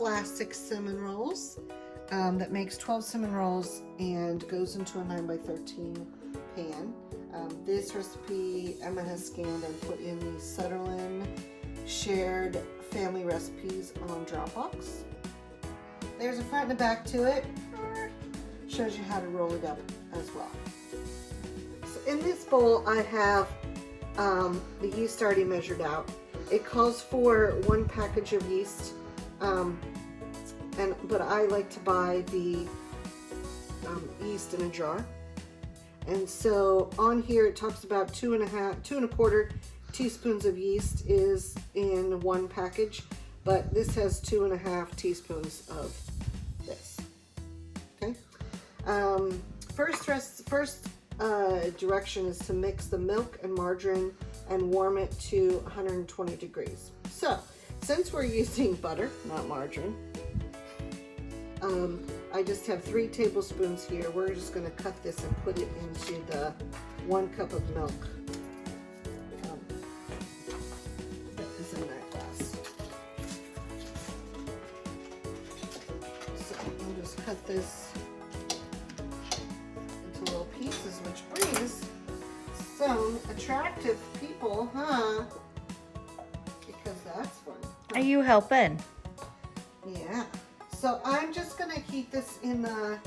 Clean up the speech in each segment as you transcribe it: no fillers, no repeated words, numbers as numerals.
classic cinnamon rolls that makes 12 cinnamon rolls and goes into a 9x13 pan. This recipe Emma has scanned and put in the Sutherland shared family recipes on Dropbox. There's a front and a back to it. Shows you how to roll it up as well. So in this bowl I have the yeast already measured out. It calls for 1 package of yeast, but I like to buy the yeast in a jar. And so on here it talks about 2 1/4 teaspoons of yeast is in 1 package, but this has 2 1/2 teaspoons of this. Okay. First direction is to mix the milk and margarine and warm it to 120 degrees. So since we're using butter, not margarine, I just have 3 tablespoons here. We're just going to cut this and put it into the 1 cup of milk that is in that glass. So I'll just cut this into little pieces, which brings some attractive people, huh? Because that's fun. Are you helping? Yeah. So I'm just gonna heat this in the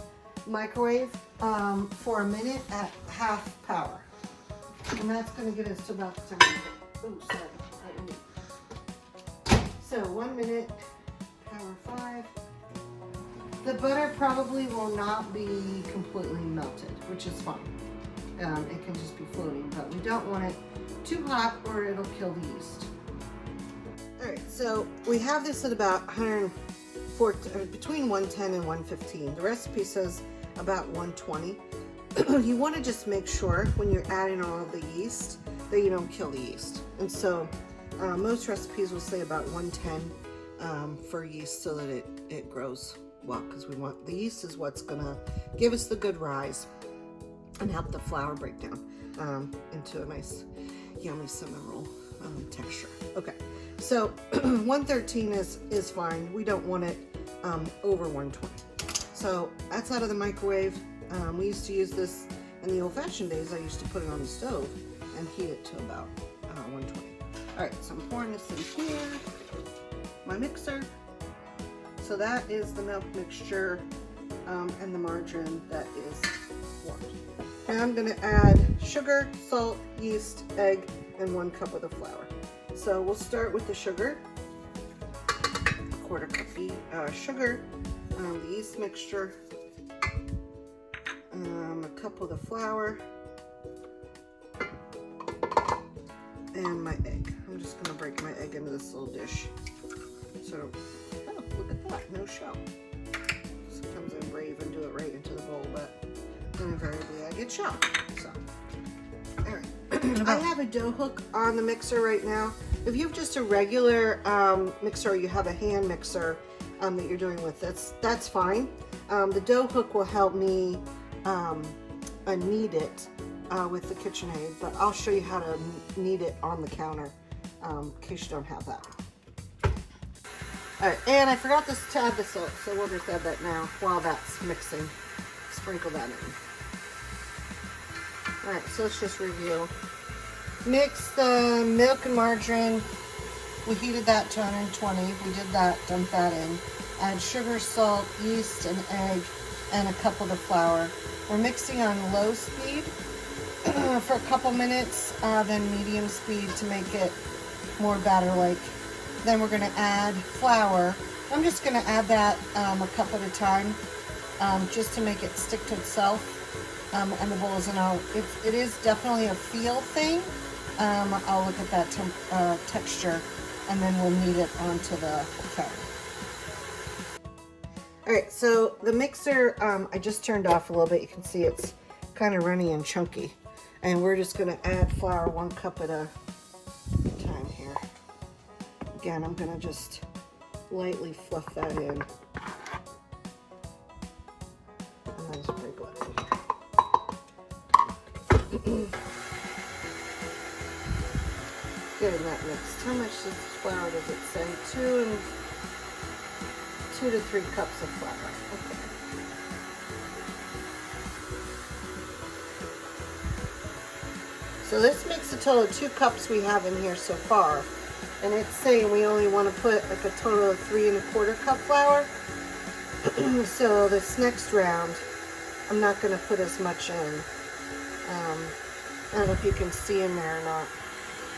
microwave for a minute at half power. And that's gonna get us to about the time. Oh, sorry. So 1 minute, power 5. The butter probably will not be completely melted, which is fine. It can just be floating, but we don't want it too hot or it'll kill the yeast. All right, so we have this at about between 110 and 115. The recipe says about 120. You want to just make sure when you're adding all of the yeast that you don't kill the yeast. And so most recipes will say about 110 for yeast so that it grows well, because we want the yeast is what's gonna give us the good rise and help the flour break down into a nice yummy cinnamon roll texture. Okay, so 113 is fine. We don't want it over 120. So that's out of the microwave. We used to use this in the old-fashioned days. I used to put it on the stove and heat it to about 120. All right, so I'm pouring this in here, my mixer. So that is the milk mixture and the margarine that is warmed. Now I'm going to add sugar, salt, yeast, egg, and 1 cup of the flour. So we'll start with the sugar. 1/4 cup sugar, the yeast mixture, a cup of the flour, and my egg. I'm just going to break my egg into this little dish. So, oh, look at that, no shell. Sometimes I'm brave and do it right into the bowl, but invariably I get shell. So, all right. I have a dough hook on the mixer right now. If you have just a regular mixer or you have a hand mixer that you're doing with this, that's fine. The dough hook will help me knead it with the KitchenAid, but I'll show you how to knead it on the counter in case you don't have that. All right, and I forgot to add the salt, so we'll just add that now while that's mixing. Sprinkle that in. All right, so let's just review. Mix the milk and margarine. We heated that to 120. We did that, dumped that in. Add sugar, salt, yeast, and egg, and a cup of the flour. We're mixing on low speed for a couple minutes, then medium speed to make it more batter-like. Then we're going to add flour. I'm just going to add that a cup at a time, just to make it stick to itself and the bowls. And it is definitely a feel thing. I'll look at that texture, and then we'll knead it onto the counter. All right, so the mixer, I just turned off a little bit. You can see it's kind of runny and chunky. And we're just going to add flour 1 cup at a time here. Again, I'm going to just lightly fluff that in. And then sprinkle it in here. Getting that mixed. How much flour does it say? 2 to 3 cups of flour. Okay. So this makes a total of 2 cups we have in here so far. And it's saying we only want to put like a total of 3 1/4 cup flour. So this next round, I'm not going to put as much in. I don't know if you can see in there or not.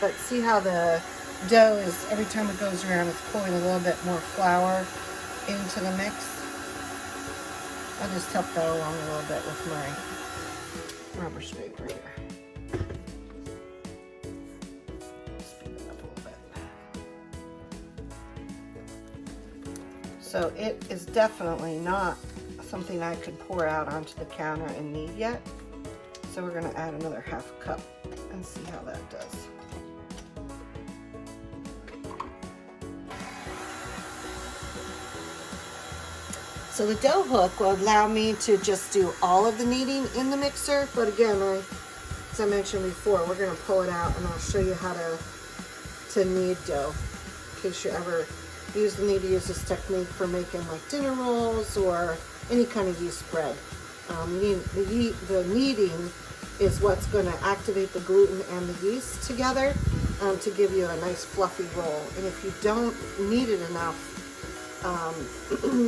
But see how the dough is, every time it goes around, it's pulling a little bit more flour into the mix. I'll just help that along a little bit with my rubber scraper here. Speed it up a little bit. So it is definitely not something I could pour out onto the counter and knead yet. So we're going to add another 1/2 cup and see how that does. So the dough hook will allow me to just do all of the kneading in the mixer, but again, as I mentioned before, we're going to pull it out and I'll show you how to knead dough in case you ever need to use this technique for making like dinner rolls or any kind of yeast bread. The kneading is what's going to activate the gluten and the yeast together to give you a nice fluffy roll. And if you don't knead it enough,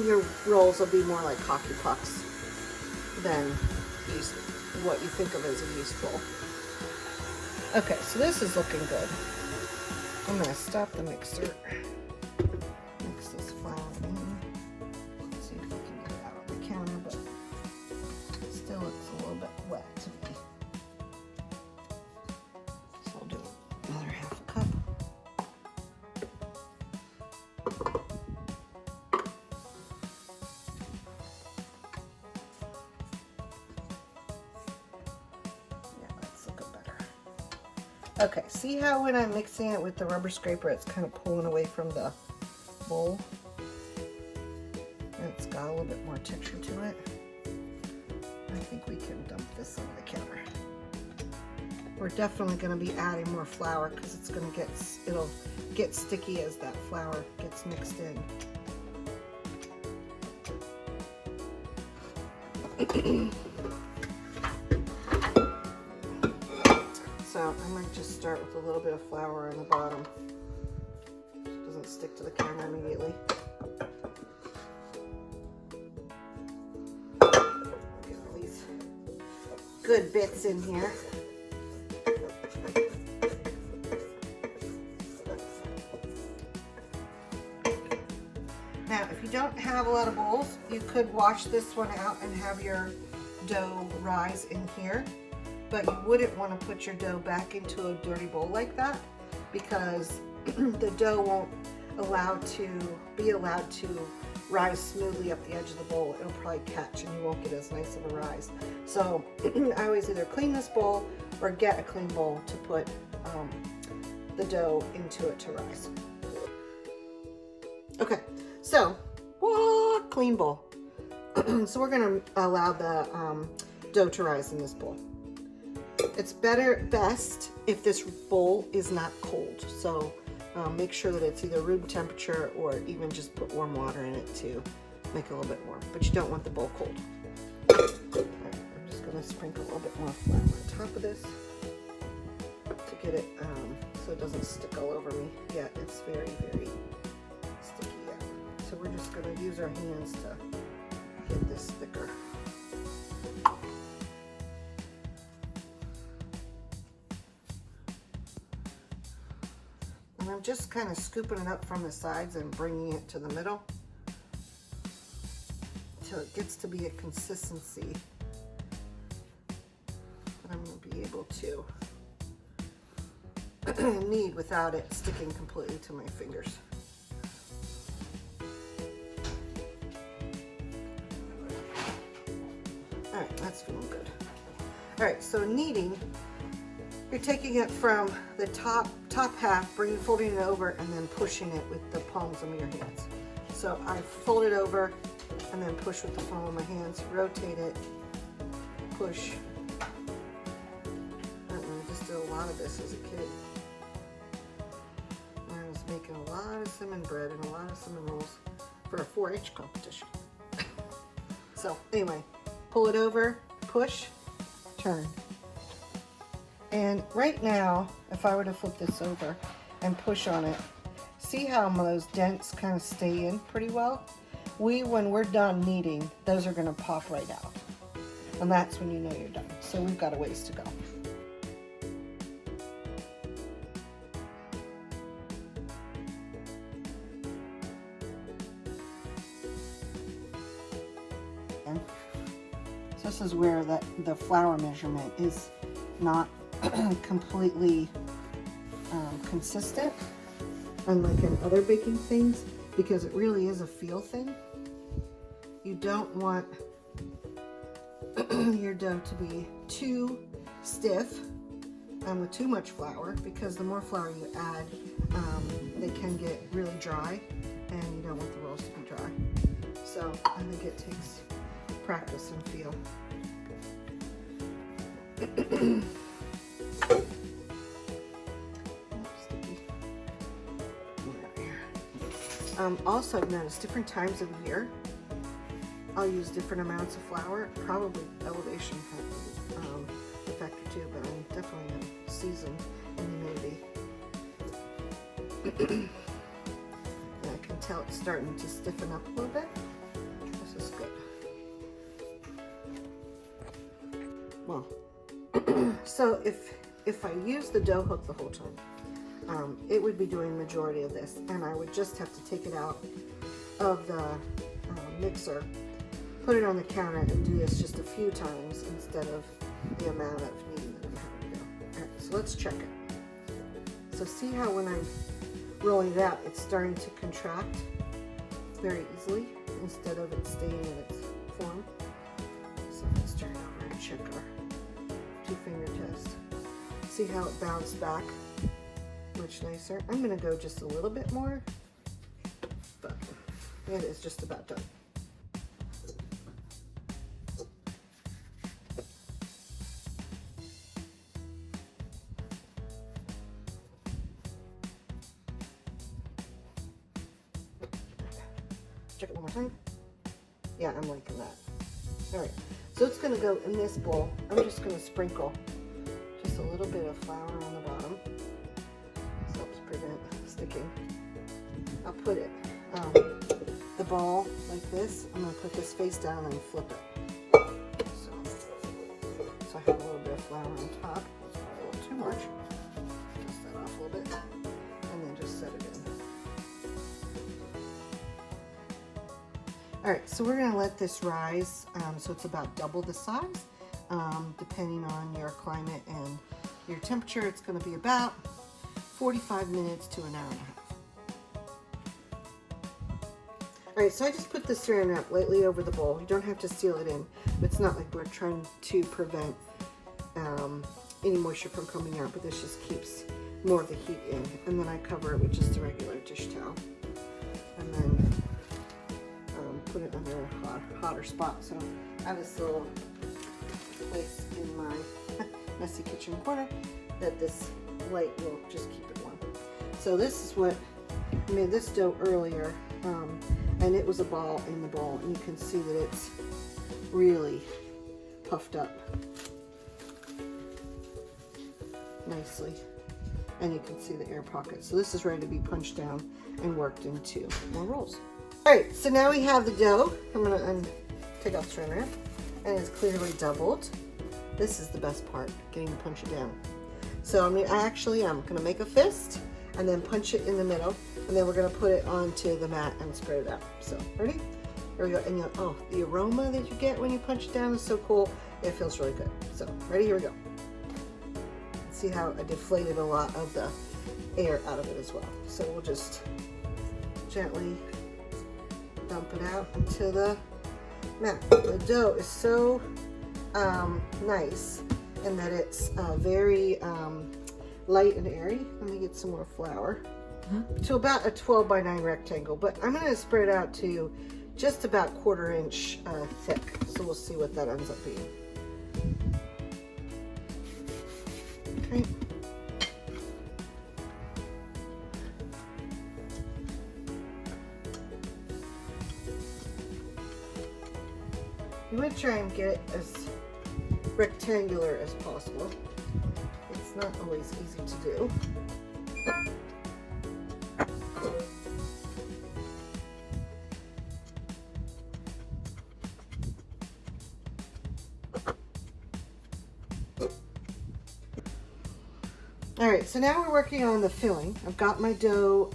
your rolls will be more like hockey pucks than yeast, what you think of as a yeast roll. Okay, so this is looking good. I'm going to stop the mixer. Mix this flour in. Let's see if we can get it out on the counter, but it still looks a little bit wet to me. So I'll do another 1/2 cup. Okay, see how when I'm mixing it with the rubber scraper, it's kind of pulling away from the bowl? And it's got a little bit more texture to it. I think we can dump this on the counter. We're definitely going to be adding more flour because it'll get sticky as that flour gets mixed in. So I might just start with a little bit of flour on the bottom so it doesn't stick to the counter immediately. Get all these good bits in here. Now, if you don't have a lot of bowls, you could wash this one out and have your dough rise in here. But you wouldn't want to put your dough back into a dirty bowl like that because the dough won't be allowed to rise smoothly up the edge of the bowl. It'll probably catch and you won't get as nice of a rise. So I always either clean this bowl or get a clean bowl to put the dough into it to rise. Okay, so clean bowl. So we're going to allow the dough to rise in this bowl. It's best if this bowl is not cold. So make sure that it's either room temperature or even just put warm water in it to make it a little bit warm. But you don't want the bowl cold. Right, I'm just going to sprinkle a little bit more flour on top of this to get it so it doesn't stick all over me yet. It's very, very sticky yet. So we're just going to use our hands to get this thicker. And I'm just kind of scooping it up from the sides and bringing it to the middle until it gets to be a consistency that I'm going to be able to knead without it sticking completely to my fingers. All right, that's feeling good. All right, so kneading, you're taking it from the top half, folding it over, and then pushing it with the palms of your hands. So I fold it over and then push with the palm of my hands, rotate it, push. I just did a lot of this as a kid. I was making a lot of cinnamon bread and a lot of cinnamon rolls. for a 4-H competition. So anyway, pull it over, push, turn. And right now, if I were to flip this over and push on it, see how those dents kind of stay in pretty well? When we're done kneading, those are gonna pop right out. And that's when you know you're done. So we've got a ways to go. So this is where the flour measurement is not completely consistent, unlike in other baking things, because it really is a feel thing. You don't want your dough to be too stiff and with too much flour, because the more flour you add, they can get really dry, and you don't want the rolls to be dry. So I think it takes practice and feel. Also, I've noticed different times of year, I'll use different amounts of flour. Probably elevation has a factor too, but I'm definitely in season and humidity. And I can tell it's starting to stiffen up a little bit. This is good. Well, so if I use the dough hook the whole time, it would be doing the majority of this, and I would just have to take it out of the mixer, put it on the counter, and do this just a few times instead of the amount of kneading that I'm having to do. All right, so let's check it. So see how when I'm rolling it out, it's starting to contract very easily instead of it staying in its form. So let's turn it over and check our 2-finger test. See how it bounced back much nicer. I'm going to go just a little bit more, but it is just about done. Check it one more time. Yeah, I'm liking that. All right, so it's going to go in this bowl. I'm just going to sprinkle just a little bit of flour on the bottom. This helps prevent sticking. I'll put it, the ball like this. I'm going to put this face down and flip it. So I have a little bit of flour on top. That's probably a little too much. Dust that off a little bit. And then just set it in. All right, so we're going to let this rise, so it's about double the size. Depending on your climate and your temperature, it's going to be about 45 minutes to an hour and a half. All right, so I just put the saran wrap lightly over the bowl. You don't have to seal it in. It's not like we're trying to prevent any moisture from coming out, but this just keeps more of the heat in. And then I cover it with just a regular dish towel. And then put it under a hotter spot. So I have this little place in my messy kitchen corner that this light will just keep it warm. So this is what I made this dough earlier, and it was a ball in the bowl, and you can see that it's really puffed up nicely, and you can see the air pockets. So this is ready to be punched down and worked into more rolls. All right, so now we have the dough. I'm gonna take off the saran wrap, and it's clearly doubled. This is the best part, getting to punch it down. So I'm gonna make a fist and then punch it in the middle, and then we're gonna put it onto the mat and spread it out. So ready? Here we go. And oh, the aroma that you get when you punch it down is so cool. It feels really good. So ready? Here we go. See how I deflated a lot of the air out of it as well. So we'll just gently dump it out into the mat. The dough is so nice in that it's very light and airy. Let me get some more flour. To about a 12 by 9 rectangle, but I'm going to spread it out to just about 1/4 inch thick. So we'll see what that ends up being. Okay. You want to try and get it as rectangular as possible. It's not always easy to do. All right, so now we're working on the filling. I've got my dough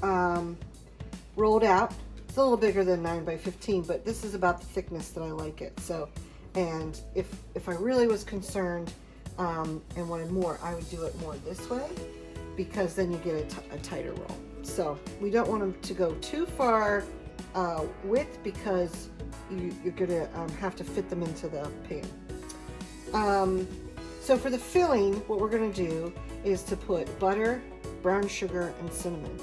rolled out. It's a little bigger than 9 by 15, but this is about the thickness that I like it. So, and if I really was concerned and wanted more, I would do it more this way, because then you get a tighter roll. So we don't want them to go too far width, because you're gonna have to fit them into the pan. So for the filling, what we're gonna do is to put butter, brown sugar, and cinnamon.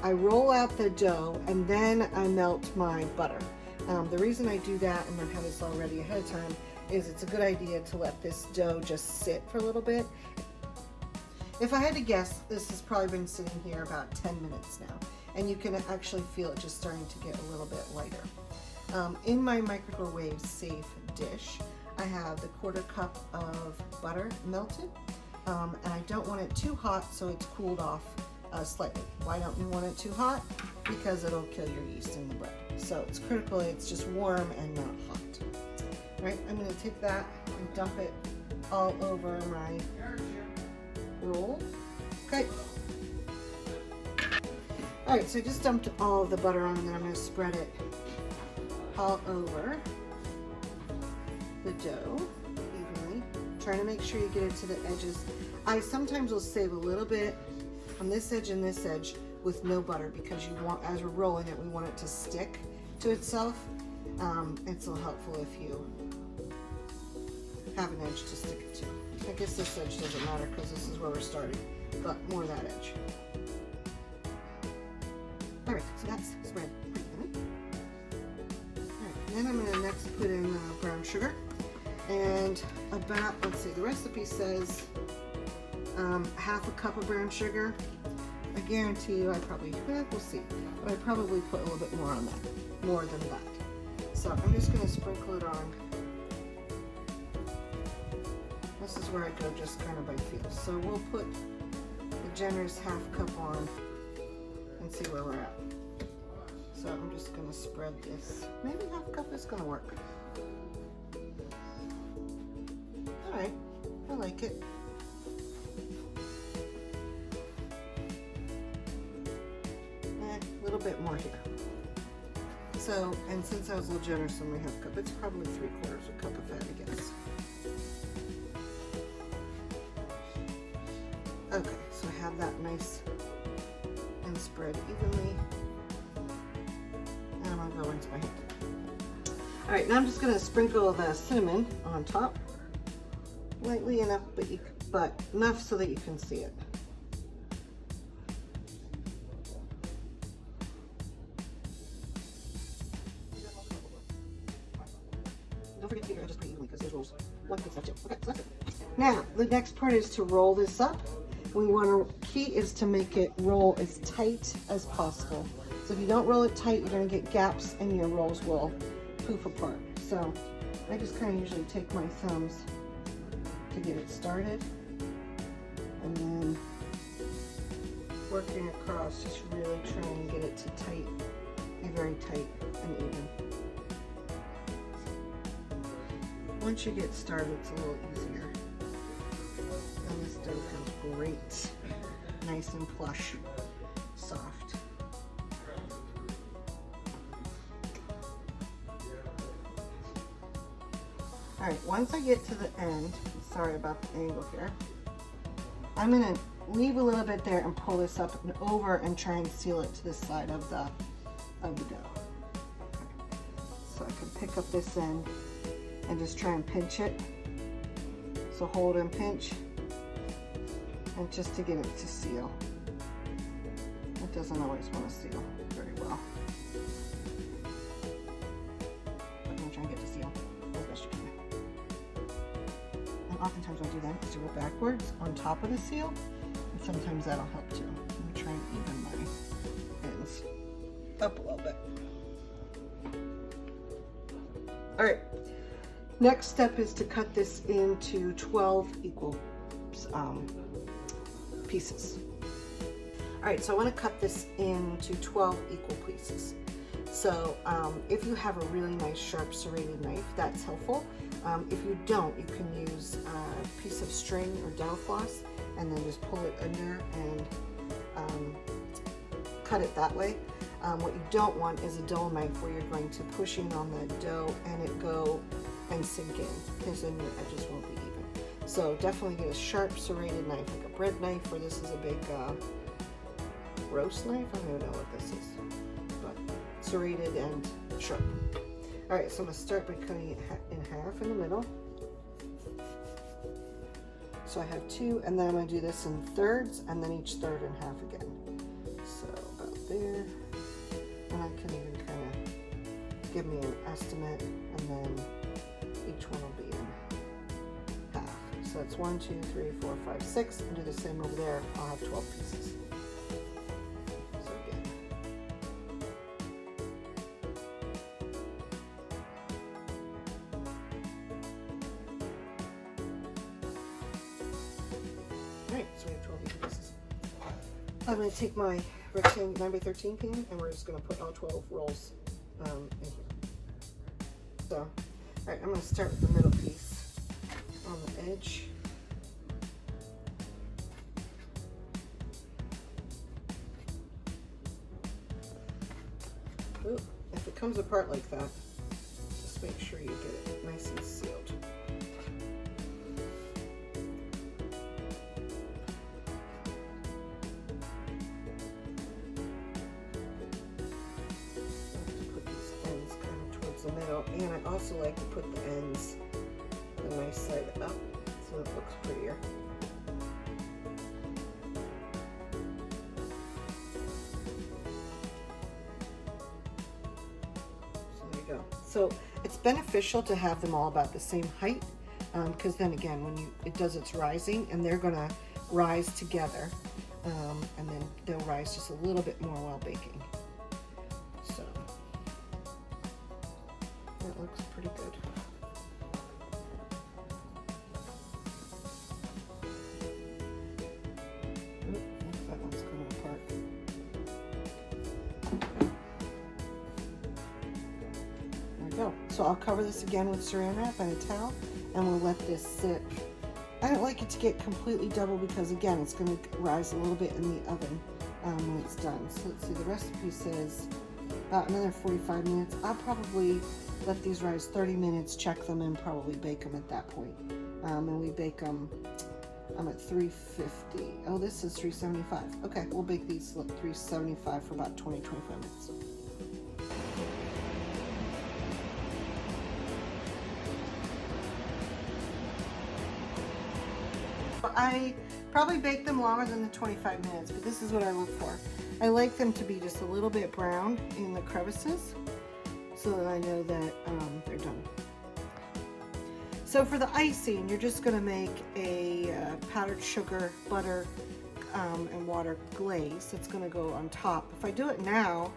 I roll out the dough and then I melt my butter. The reason I do that, and I have this all ready ahead of time, is it's a good idea to let this dough just sit for a little bit. If I had to guess, this has probably been sitting here about 10 minutes now, and you can actually feel it just starting to get a little bit lighter. In my microwave safe dish, I have the 1/4 cup of butter melted, and I don't want it too hot, so it's cooled off slightly. Why don't you want it too hot? Because it'll kill your yeast in the bread. So it's critical it's just warm and not hot. All right, I'm gonna take that and dump it all over my roll. Okay. All right, so I just dumped all of the butter on, and then I'm gonna spread it all over the dough evenly, trying to make sure you get it to the edges. I sometimes will save a little bit on this edge and this edge with no butter, because you want, as we're rolling it, we want it to stick to itself. It's so helpful if you have an edge to stick it to. I guess this edge doesn't matter because this is where we're starting, but more that edge. All right, so that's spread pretty evenly. All right, and then I'm gonna next put in brown sugar, and about, let's see, the recipe says 1/2 cup of brown sugar. I guarantee you, we'll see, but I probably put a little bit more on that, more than that. So I'm just gonna sprinkle it on. This is where I go just kind of by feel. So we'll put a generous 1/2 cup on and see where we're at. So I'm just gonna spread this. Maybe 1/2 cup is gonna work. All right, I like it. A little bit more here. So, and since I was a little generous on my 1/2 cup, it's probably 3/4 cup of that, I guess. Okay, so I have that nice and spread evenly. And I'm gonna go into my hand. All right, now I'm just gonna sprinkle the cinnamon on top, lightly enough, but enough so that you can see it. Don't forget to keep your edges pretty evenly, because those rolls want to get stuff too. Okay, so that's it. Now, the next part is to roll this up. Key is to make it roll as tight as possible. So if you don't roll it tight, you're gonna get gaps and your rolls will poof apart. So I just kind of usually take my thumbs to get it started, and then working across, just really trying to get it to be very tight and even. Once you get started, it's a little easier. And this dough feels great. Nice and plush, soft. All right, once I get to the end, sorry about the angle here, I'm gonna leave a little bit there and pull this up and over and try and seal it to the side of the dough. Okay. So I can pick up this end and just try and pinch it. So hold and pinch, and just to get it to seal. It doesn't always want to seal very well. But I'm gonna try and get it to seal as best you can. And oftentimes what I do then is to roll backwards on top of the seal, and sometimes that'll help too. I'm gonna try and even my ends up a little bit. All right, Next step is to cut this into 12 equal pieces. All right, so I want to cut this into 12 equal pieces. So if you have a really nice sharp serrated knife, that's helpful. If you don't, you can use a piece of string or dental floss and then just pull it under and cut it that way. What you don't want is a dull knife where you're going to push in on the dough and it go and sink in, because then your edges won't be even. So definitely get a sharp serrated knife, like a bread knife, or this is a big roast knife. I don't even know what this is, but serrated and sharp. All right, so I'm gonna start by cutting it in half in the middle. So I have two, and then I'm gonna do this in thirds, and then each third in half again. So about there, and I can even kind of give me an estimate, and then each one will be in half. So that's 1, 2, 3, 4, 5, 6, and do the same over there. I'll have 12 pieces. So again. Alright, so we have 12 pieces. I'm going to take my rectangle 9x13 pan, and we're just going to put all 12 rolls in here. So, alright, I'm going to start with the middle piece on the edge. Ooh, if it comes apart like that, just make sure you get it nice and sealed. The middle, and I also like to put the ends the nice side up so it looks prettier. So there you go. So it's beneficial to have them all about the same height, because then again, when it does its rising, and they're gonna rise together, and then they'll rise just a little bit more while baking. So that looks pretty good. Ooh, that one's coming apart. There we go. So I'll cover this again with saran wrap and a towel, and we'll let this sit. I don't like it to get completely double because again, it's going to rise a little bit in the oven when it's done. So let's see, the recipe says about another 45 minutes. I'll probably let these rise 30 minutes, check them, and probably bake them at that point. And we bake them at 350. Oh, this is 375. Okay, we'll bake these at 375 for about 20-25 minutes. I probably bake them longer than the 25 minutes, but this is what I look for. I like them to be just a little bit brown in the crevices, so that I know that they're done. So for the icing, you're just going to make a powdered sugar, butter, and water glaze that's going to go on top. If I do it now,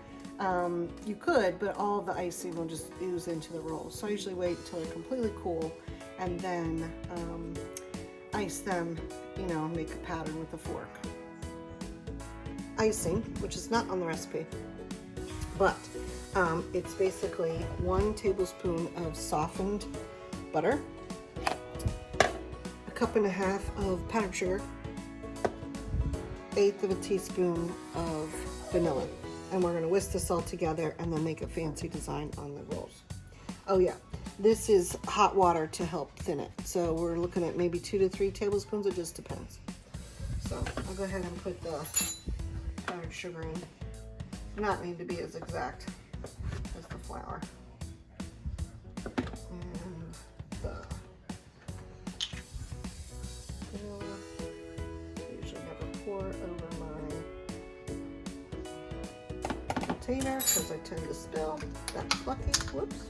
you could, but all of the icing will just ooze into the rolls. So I usually wait until they're completely cool and then ice them, you know, make a pattern with a fork. Icing, which is not on the recipe, but it's basically 1 tablespoon of softened butter, 1.5 cups of powdered sugar, 1/8 of a teaspoon of vanilla, and we're going to whisk this all together and then make a fancy design on the rolls. Oh yeah, this is hot water to help thin it, so we're looking at maybe 2 to 3 tablespoons. It just depends. So I'll go ahead and put the powdered sugar in. Not need to be as exact as the flour. And the vanilla. I usually never pour over my container because I tend to spill. That's lucky. Whoops.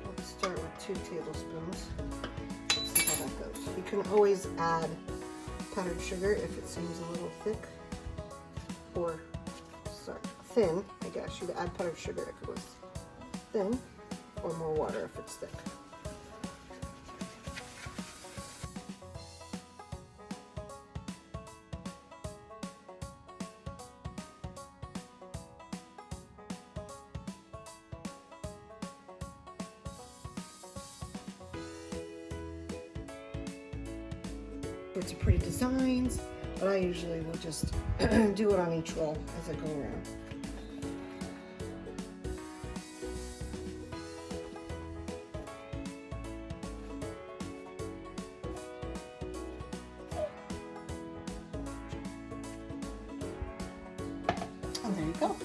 Let's start with 2 tablespoons. See how that goes. You can always add powdered sugar if it seems a little thick. or sorry, thin, I guess. You'd add powdered sugar if it was thin, or more water if it's thick. It's pretty designs, but I usually will just do it on each roll as I go around. And there you go.